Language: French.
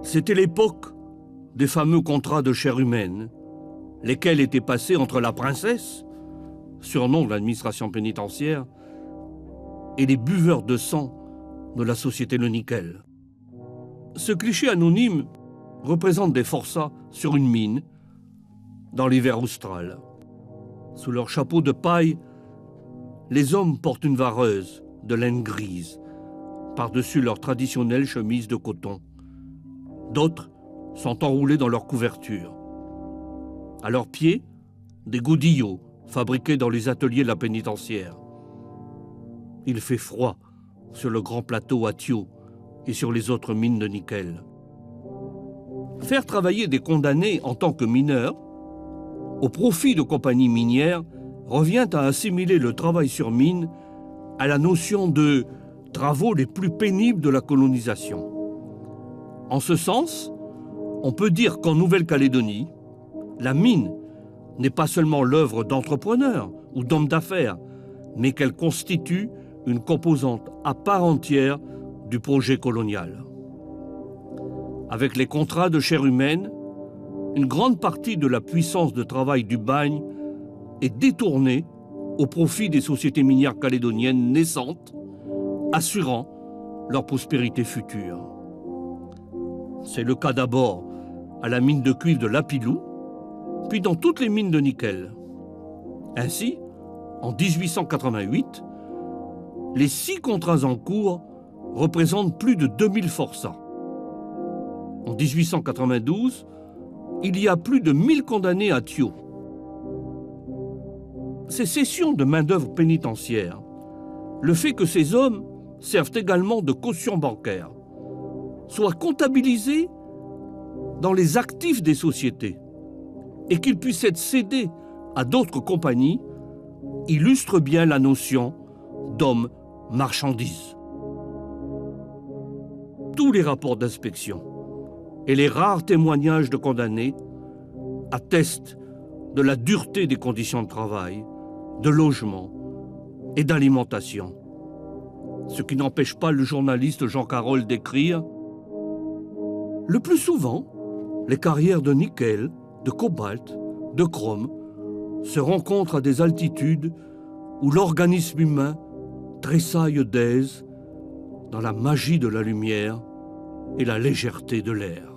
C'était l'époque des fameux contrats de chair humaine, lesquels étaient passés entre la princesse, surnom de l'administration pénitentiaire, et les buveurs de sang de la société Le Nickel. Ce cliché anonyme représente des forçats sur une mine dans l'hiver austral. Sous leur chapeau de paille, les hommes portent une vareuse de laine grise par-dessus leur traditionnelle chemise de coton. D'autres sont enroulés dans leur couverture. À leurs pieds, des godillots fabriqués dans les ateliers de la pénitentiaire. Il fait froid sur le grand plateau à Thio et sur les autres mines de nickel. Faire travailler des condamnés en tant que mineurs, au profit de compagnies minières, revient à assimiler le travail sur mine à la notion de travaux les plus pénibles de la colonisation. En ce sens, on peut dire qu'en Nouvelle-Calédonie, la mine n'est pas seulement l'œuvre d'entrepreneurs ou d'hommes d'affaires, mais qu'elle constitue une composante à part entière du projet colonial. Avec les contrats de chair humaine, une grande partie de la puissance de travail du bagne est détournée au profit des sociétés minières calédoniennes naissantes, assurant leur prospérité future. C'est le cas d'abord à la mine de cuivre de Lapilou, puis dans toutes les mines de nickel. Ainsi, en 1888, les 6 contrats en cours représentent plus de 2000 forçats. En 1892, il y a plus de 1000 condamnés à Thio. Ces cessions de main-d'œuvre pénitentiaire, le fait que ces hommes servent également de caution bancaire, soient comptabilisés dans les actifs des sociétés et qu'ils puissent être cédés à d'autres compagnies, illustre bien la notion d'homme-marchandise. Tous les rapports d'inspection et les rares témoignages de condamnés attestent de la dureté des conditions de travail, de logement et d'alimentation. Ce qui n'empêche pas le journaliste Jean Carroll d'écrire « Le plus souvent, les carrières de nickel, de cobalt, de chrome se rencontrent à des altitudes où l'organisme humain tressaille d'aise dans la magie de la lumière et la légèreté de l'air. »